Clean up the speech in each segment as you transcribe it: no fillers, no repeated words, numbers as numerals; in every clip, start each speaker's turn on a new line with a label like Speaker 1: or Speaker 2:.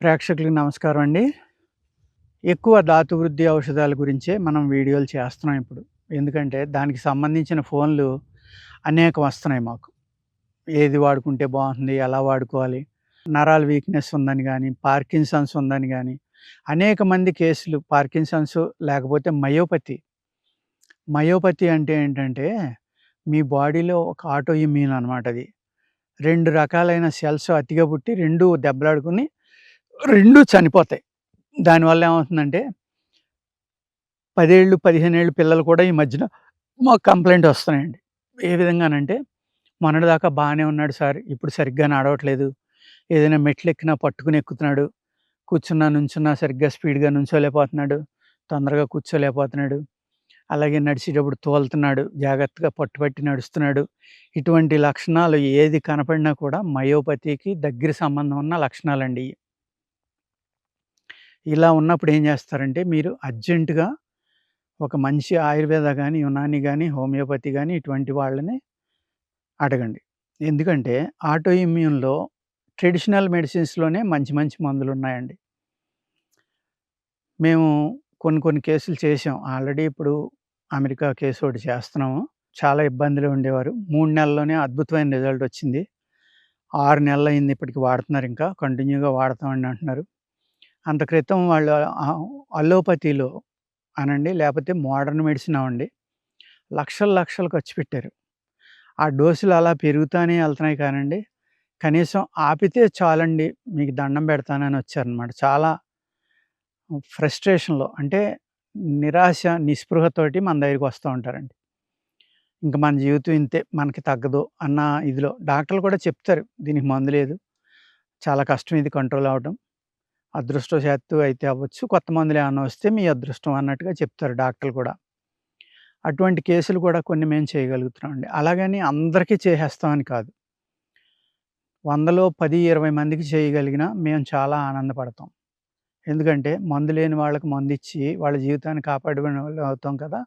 Speaker 1: ప్రేక్షకులకు నమస్కారం అండి. ఎక్కువ ధాతు వృద్ధి ఔషధాల గురించే మనం వీడియోలు చేస్తున్నాం ఇప్పుడు. ఎందుకంటే దానికి సంబంధించిన ఫోన్లు అనేకం వస్తున్నాయి మాకు. ఏది వాడుకుంటే బావుంటుంది? ఎలా వాడుకోవాలి? నరాల వీక్‌నెస్ ఉందని గాని, పార్కిన్సన్స్ ఉందని గాని, అనేక మంది కేసులు పార్కిన్సన్స్ లేకపోతే మయోపతి. మయోపతి అంటే ఏంటంటే మీ బాడీలో ఒక ఆటో ఇమ్యూన్ అనమాట అది. 2 రకాలైన సెల్స్ అతిగా పుట్టి 2 దెబ్బలాడుకొని 2 చనిపోతాయి. దానివల్ల ఏమవుతుందంటే 10 ఏళ్ళు, 15 ఏళ్ళు పిల్లలు కూడా ఈ మధ్యన మాకు కంప్లెయింట్ వస్తున్నాయండి. ఏ విధంగానంటే, "మొన్నటిదాకా బానే ఉన్నాడు సార్. ఇప్పుడు సరిగ్గా నడవట్లేదు. ఏదైనా మెట్లెక్కినా పట్టుకుని ఎక్కుతున్నాడు. కూర్చున్నా, నుంచున్నా సరిగ్గా స్పీడ్‌గా నుంచోలేకపోతున్నాడు. తొందరగా కూర్చోలేకపోతున్నాడు. అలాగే నడిచేటప్పుడు తూలుతున్నాడు. జాగ్రత్తగా పట్టుపట్టి నడుస్తున్నాడు." ఇటువంటి లక్షణాలు ఏది కనపడినా కూడా మయోపతికి దగ్గర సంబంధం ఉన్న లక్షణాలండి ఇయి. ఇలా ఉన్నప్పుడు ఏం చేస్తారంటే, మీరు అర్జెంట్‌గా ఒక మంచి ఆయుర్వేద గాని, యునాని గాని, హోమియోపతి గాని ఇటువంటి వాళ్ళని అడగండి. ఎందుకంటే ఆటో ఇమ్యూన్‌లో ట్రెడిషనల్ మెడిసిన్స్‌లోనే మంచి మంచి మందులున్నాయండి. మేము కొన్ని కొన్ని కేసులు చేసాం. ఆల్రెడీ ఇప్పుడు అమెరికా కేస్ ఒకటి చేస్తున్నాము. చాలా ఇబ్బందిలో ఉండేవారు. 3 నెలల్లోనే అద్భుతమైన రిజల్ట్ వచ్చింది. 6 నెలలయింది ఇప్పటికి వాడుతున్నారింకా. కంటిన్యూగా వాడతామని అంటున్నారు. అంత క్రితం వాళ్ళు అల్లోపతిలో అనండి, లేపోతే మోడర్న్ మెడిసిన్ అవండి, లక్షలు లక్షలు ఖర్చు పెట్టారు. ఆ డోసులు అలా పెరుగుతానే ఎళ్తున్నాయి కానండి, కనీసం ఆపితే చాలండి మీకు దండం పెడతానని వచ్చారనమాట. చాలా ఫ్రస్ట్రేషన్‌లో అంటే నిరాశ, నిస్పృహతోటి మన దగ్గరికొస్తా ఉంటారండి. ఇంక మన జీవితం ఇంతే, మనకి తగ్గదు అన్న ఇదిలో డాక్టర్లు కూడా చెప్తారు. దీనికి మందు లేదు. చాలా కష్టం ఇది కంట్రోల్ అవ్వటం. అదృష్టవశాత్తు అయితే అవ్వచ్చు. కొత్త మందులేమన్నా వస్తే మీ అదృష్టం అన్నట్టుగా చెప్తారు డాక్టర్లు కూడా. అటువంటి కేసులు కూడా కొన్ని మేము చేయగలుగుతున్నామండి. అలాగని అందరికీ చేసేస్తామని కాదు. 100లో 10, 20 మందికి చేయగలిగినా మేము చాలా ఆనందపడతాం. ఎందుకంటే మందు లేని వాళ్ళకి మందిచ్చి వాళ్ళ జీవితాన్ని కాపాడుకునే వాళ్ళం అవుతాం కదా!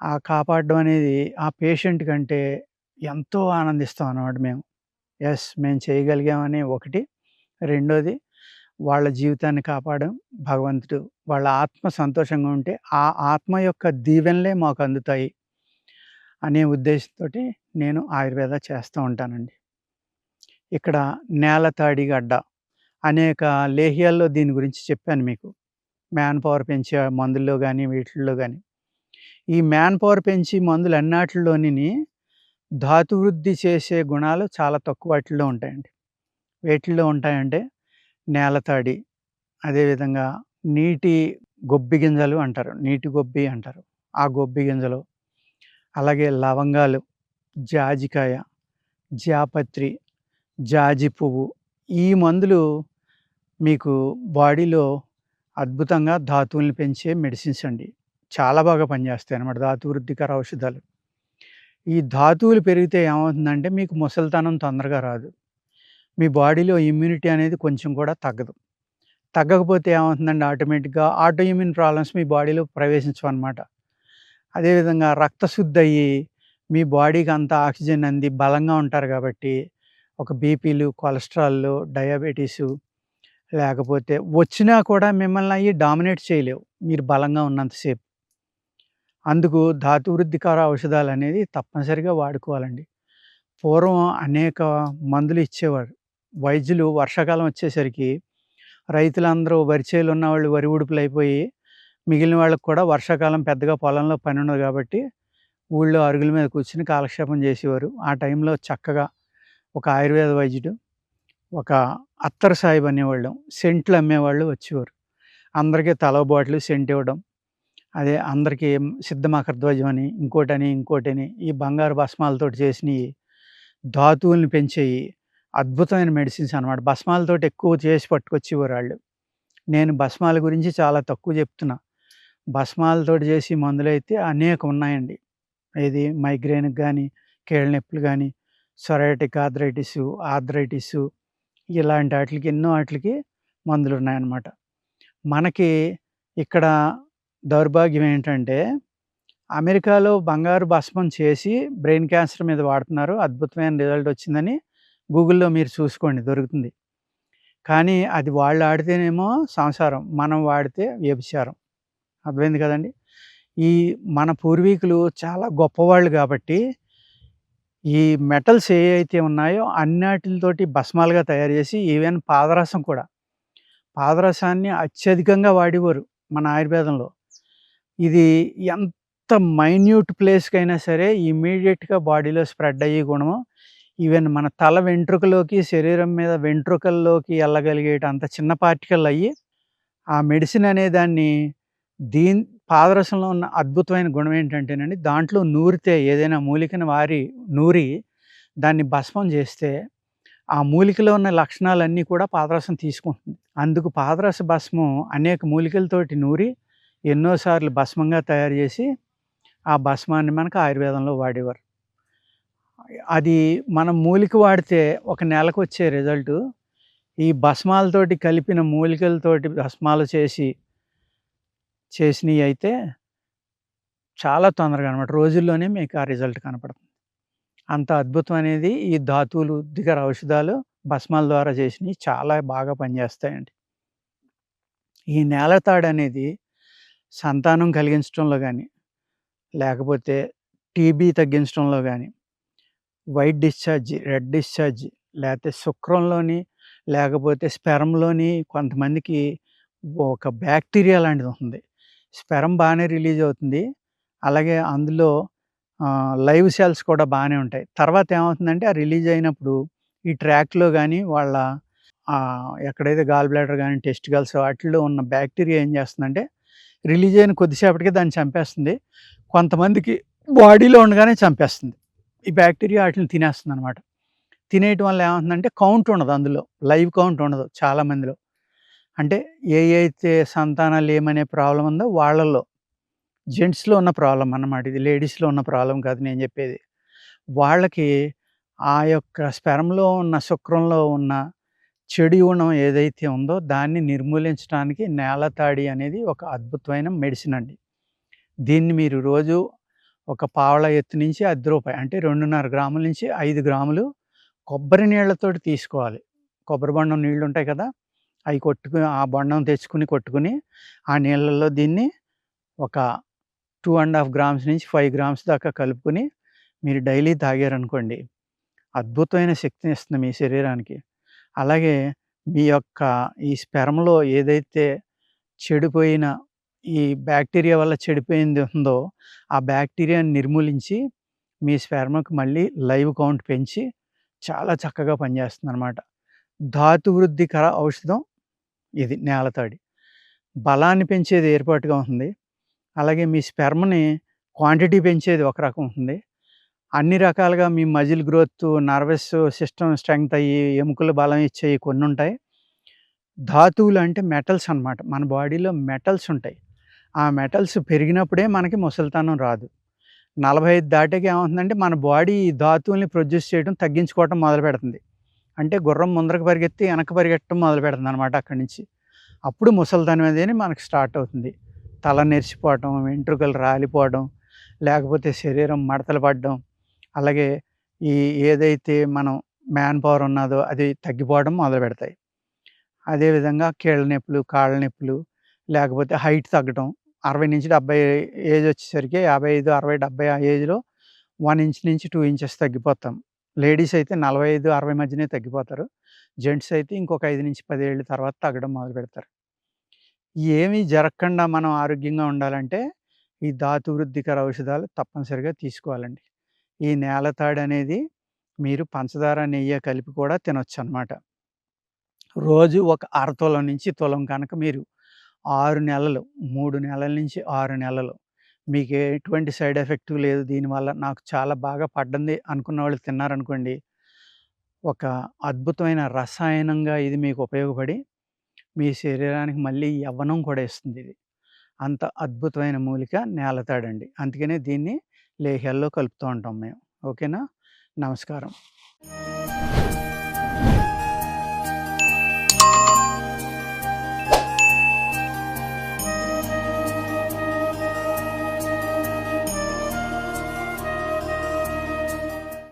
Speaker 1: ఆ కాపాడడం అనేది ఆ పేషెంట్ కంటే ఎంతో ఆనందిస్తాం అన్నమాట మేము. యెస్, మేము చేయగలిగామని ఒకటి. రెండోది వాళ్ళ జీవితాన్ని కాపాడాం. భగవంతుడు వాళ్ళ ఆత్మ సంతోషంగా ఉంటే, ఆ ఆత్మ యొక్క దీవెనలే మాకు అందుతాయి అనే ఉద్దేశంతోటి నేను ఆయుర్వేద చేస్తూ ఉంటానండి. ఇక్కడ నేలతాడి గడ్డ అనేక లేహ్యాల్లో దీని గురించి చెప్పాను మీకు. మ్యాన్ పవర్ పెంచే మందుల్లో గాని, వీటిల్లో గాని. ఈ మ్యాన్ పవర్ పెంచి మందులన్నాటిల్లోనిని ధాతు వృద్ధి చేసే గుణాలు చాలా తక్కువ వాటిల్లో ఉంటాయండి. వేటిల్లో ఉంటాయంటే నేలతాడి, అదేవిధంగా నీటి గొబ్బి గింజలు అంటారు. నీటి గొబ్బి అంటారు. ఆ గొబ్బి గింజలు, అలాగే లవంగాలు, జాజికాయ, జాపత్రి, జాజి పువ్వు, ఈ మందులు మీకు బాడీలో అద్భుతంగా ధాతువుల్ని పెంచే మెడిసిన్స్ అండి. చాలా బాగా పనిచేస్తాయన్నమాట ధాతు వృద్ధికర ఔషధాలు. ఈ ధాతువులు పెరిగితే ఏమవుతుందంటే మీకు ముసలితనం తొందరగా రాదు. మీ బాడీలో ఇమ్యూనిటీ అనేది కొంచెం కూడా తగ్గదు. తగ్గకపోతే ఏమవుతుందండి, ఆటోమేటిక్‌గా ఆటో ఇమ్యూన్ ప్రాబ్లమ్స్ మీ బాడీలో ప్రవేశించవనమాట. అదేవిధంగా రక్తశుద్ధయ్యి మీ బాడీకి అంతా ఆక్సిజన్ అంది బలంగా ఉంటారు కాబట్టి, ఒక బీపీలు, కొలెస్ట్రాల్‌లు, డయాబెటీసు లేకపోతే వచ్చినా కూడా మిమ్మల్ని అయి డామినేట్ చేయలేవు, మీరు బలంగా ఉన్నంత సేపు. అందుకు ధాతు వృద్ధికర ఔషధాలనేది తప్పనిసరిగా వాడుకోవాలండి. పూర్వం అనేక మందులు ఇచ్చేవారు. వైద్యులు వర్షాకాలం వచ్చేసరికి రైతులందరూ వరి చేలు ఉన్నవాళ్ళు వరి ఉడుపులయిపోయి, మిగిలిన వాళ్ళకి కూడా వర్షాకాలం పెద్దగా పొలంలో పని ఉండదు కాబట్టి, ఊళ్ళో అరుగుల మీద కూర్చొని కాలక్షేపం చేసేవారు. ఆ టైంలో చక్కగా ఒక ఆయుర్వేద వైద్యుడు, ఒక అత్తర్ సాహిబ్ అనేవాళ్ళం, సెంట్లు అమ్మేవాళ్ళు వచ్చేవారు. అందరికీ తలో బాటిలు సెంట్ ఇవ్వడం. అదే అందరికీ సిద్ధ మకరధ్వజం అని, ఇంకోటని, ఇంకోటని ఈ బంగారు భస్మాలతోటి చేసినయి ధాతువుల్ని పెంచేయి అద్భుతమైన మెడిసిన్స్ అనమాట. భస్మాలతోటి ఎక్కువ చేసి పట్టుకొచ్చేవారాళ్ళు. నేను భస్మాల గురించి చాలా తక్కువ చెప్తున్నా. భస్మాలతోటి చేసి మందులైతే అనేకం ఉన్నాయండి. ఏది మైగ్రేన్‌కి గానీ, కీళ్ళ నొప్పులు గానీ, సొరాటిక్ ఆర్థరైటిసు, ఆర్థరైటిసు ఇలాంటి ఆటిలకి ఎన్నో ఆటిలకి మందులున్నాయన్నమాట. మనకి ఇక్కడ దౌర్భాగ్యం ఏంటంటే, అమెరికాలో బంగారు భస్మం చేసి బ్రెయిన్ క్యాన్సర్ మీద వాడుతున్నారు. అద్భుతమైన రిజల్ట్ వచ్చిందని గూగుల్‌లో మీరు చూసుకోండి దొరుకుతుంది. కానీ అది వాళ్ళు ఆడితేనేమో సంసారం. మనం వాడితే వ్యభిచారం. అర్థమైంది కదండీ! ఈ మన పూర్వీకులు చాలా గొప్పవాళ్ళు గాబట్టి, ఈ మెటల్స్ ఏయైతే ఉన్నాయో అన్నాటిలతోటి భస్మాలుగా తయారు జేసి ఈవెన్ పాదరసం కూడా. పాదరసాన్ని అత్యధికంగా వాడేవారు మన ఆయుర్వేదంలో. ఇది ఎంత మైన్యూట్ ప్లేస్‌కైనా సరే ఇమ్మీడియేట్‌గా బాడీలో స్ప్రెడ్ అయ్యే గుణము, ఈవెన్ మన తల వెంట్రుకలోకి, శరీరం మీద వెంట్రుకల్లోకి ఎళ్ళగలిగేటంత చిన్న పార్టికల్ అయ్యి, ఆ మెడిసిన్ అనే దాన్ని దీన్ పాదరసంలో ఉన్న అద్భుతమైన గుణం ఏంటంటేనండి, దాంట్లో నూరితే ఏదైనా మూలికను నూరి దాన్ని భస్మం జేస్తే, ఆ మూలికలో ఉన్న లక్షణాలన్నీ కూడా పాదరసం తీసుకుంటుంది. అందుకు పాదరస భస్మం అనేక మూలికలతోటి నూరి ఎన్నో సార్లు భస్మంగా తయారు జేసి, ఆ భస్మాన్ని మనకు ఆయుర్వేదంలో వాడేవారు. అది మనం మూలిక వాడితే ఒక నెలకొచ్చే రిజల్టు, ఈ భస్మాలతోటి కలిపిన మూలికలతోటి భస్మాలు చేసినయయితే చాలా తొందరగా అనమాట. రోజుల్లోనే మీకు ఆ రిజల్ట్ కనపడుతుంది. అంత అద్భుతం అనేది ఈ ధాతువులు, ఉద్దికర ఔషధాలు, భస్మాల ద్వారా చేసినయి చాలా బాగా పనిచేస్తాయండి. ఈ నేలతాడనేది సంతానం కలిగించటంలో గాని, లేకపోతే టీబీ తగ్గించడంలో గాని, వైట్ డిశ్చార్జ్, రెడ్ డిశ్చార్జ్ లేతే శుక్రంలోని, లేకపోతే స్పెర్మ్‌లోని కొంతమందికి ఒక బ్యాక్టీరియా లాంటిదుంటుంది. స్పెర్మ్ బానే రిలీజ్ అవుతుంది. అలాగే అందులో లైవ్ సెల్స్ కూడా బానే ఉంటాయి. తర్వాత ఏమవుతుందంటే ఆ రిలీజ్ అయినప్పుడు ఈ ట్రాక్‌లో గాని వాళ్ళ ఎక్కడైతే గాల్ బ్లాడర్ గాని, టెస్టికల్స్ వాటిల్లో ఉన్న బ్యాక్టీరియా ఏం చేస్తుందంటే రిలీజ్ అయిన కొద్దిసేపటికే దాన్ని చంపేస్తుంది. కొంతమందికి బాడీలో ఉండగానే చంపేస్తుంది. ఈ బ్యాక్టీరియా ఆటిలిని తినేస్తుందనమాట. తినేయటం వల్ల ఏమవుతుందంటే కౌంట్ ఉండదు అందులో. లైవ్ కౌంట్ ఉండదు చాలా మందిలో. అంటే అయితే సంతానం లేమనే ప్రాబ్లమ్ ఉందో వాళ్ళల్లో. జెంట్స్‌లో ఉన్న ప్రాబ్లమ్ అన్నమాట ఇది. లేడీస్‌లో ఉన్న ప్రాబ్లమ్ కాదు నేను జెప్పేది. వాళ్ళకి ఆ యొక్క స్పెర్మ్‌లో ఉన్న, శుక్రంలో ఉన్న చెడు గుణం ఏదైతే ఉందో దాన్ని నిర్మూలించడానికి నేలతాడి అనేది ఒక అద్భుతమైన మెడిసిన్ అండి. దీన్ని మీరు రోజు ఒక పావలా ఎత్తు నుంచి రూ. 10 అంటే 2.5 గ్రాముల నుంచి 5 గ్రాములు కొబ్బరి నీళ్ళతోటి తీసుకోవాలి. కొబ్బరి బొండం నీళ్లుంటాయి కదా! అయి ఆ బొండం తెచ్చుకొని కొట్టుకొని, ఆ నీళ్ళల్లో దీన్ని ఒక 2½ గ్రామ్స్ నుంచి 5 గ్రామ్స్ దాకా కలుపుకొని మీరు డైలీ తాగారనుకోండి, అద్భుతమైన శక్తినిస్తుంది మీ శరీరానికి. అలాగే మీ యొక్క ఈ స్పెర్మ్‌లో ఏదైతే చెడిపోయిన ఈ బ్యాక్టీరియా వల్ల చెడిపోయింది ఉందో, ఆ బ్యాక్టీరియాని నిర్మూలించి మీ స్పెర్మ్‌కి మళ్ళీ లైవ్ కౌంట్ పెంచి చాలా చక్కగా పనిచేస్తుందనమాట. ధాతు వృద్ధికర ఔషధం ఇది నేలతాడి. బలాన్ని పెంచేది ఏర్పాటుగా ఉంటుంది. అలాగే మీ స్పెర్మ్‌ని క్వాంటిటీ పెంచేది ఒక రకం ఉంటుంది. అన్ని రకాలుగా మీ muscle growth, nervous system strength అయ్యి, ఎముకలు బలం ఇచ్చేయి కొన్నుంటాయి. ధాతువులు అంటే మెటల్స్ అనమాట. మన బాడీలో మెటల్స్ ఉంటాయి. ఆ మెటల్స్ పెరిగినప్పుడే మనకి ముసలితనం రాదు. 45 దాటాక ఏమవుతుందంటే మన బాడీ ఈ ధాతువుల్ని ప్రొడ్యూస్ చేయడం తగ్గించుకోవటం మొదలుపెడుతుంది. అంటే గుర్రం ముందరకు పరిగెత్తి వెనక్కి పరిగెట్టడం మొదలుపెడుతుందనమాట అక్కడి నుంచి. అప్పుడు ముసలితనం అనేది మనకు స్టార్ట్ అవుతుంది. తల నెరిసిపోవటం, వెంట్రుకలు రాలిపోవడం, లేకపోతే శరీరం మడతలు పడడం, అలాగే ఈ ఏదైతే మనం మ్యాన్ పవర్ ఉన్నదో అది తగ్గిపోవడం మొదలుపెడతాయి. అదేవిధంగా కీళ్ళ నొప్పులు, కాళ్ళ నొప్పులు, లేకపోతే హైట్ తగ్గటం. 60-70 ఏజ్ వచ్చేసరికి 55, 60, 70 ఆ ఏజ్‌లో 1 ఇంచ్ నుంచి 2 ఇంచెస్ తగ్గిపోతాం. లేడీస్ అయితే 45, 60 మధ్యనే తగ్గిపోతారు. జెంట్స్ అయితే ఇంకొక 5-10 ఏళ్ల తర్వాత తగ్గడం మొదలుపెడతారు. ఏమీ జరగకుండా మనం ఆరోగ్యంగా ఉండాలంటే, ఈ ధాతు వృద్ధికర ఔషధాలు తప్పనిసరిగా తీసుకోవాలండి. ఈ నేలతాడనేది మీరు పంచదార, నెయ్యి కలిపి కూడా తినొచ్చనమాట. రోజు ఒక అర తులం నుంచి తులం కనుక మీరు 6 నెలలు, 3 నెలల నుంచి 6 నెలలు మీకు ఎటువంటి సైడ్ ఎఫెక్ట్ లేదు దీనివల్ల నాకు చాలా బాగా పడ్డంది అనుకున్న వాళ్ళు తిన్నారనుకోండి, ఒక అద్భుతమైన రసాయనంగా ఇది మీకు ఉపయోగపడి, మీ శరీరానికి మళ్ళీ యవ్వనం కూడా ఇస్తుందిది. అంత అద్భుతమైన మూలిక నేలతాడండి. అందుకనే దీన్ని లేహ్యాల్లో కలుపుతూ ఉంటాం మేము. ఓకేనా? నమస్కారం.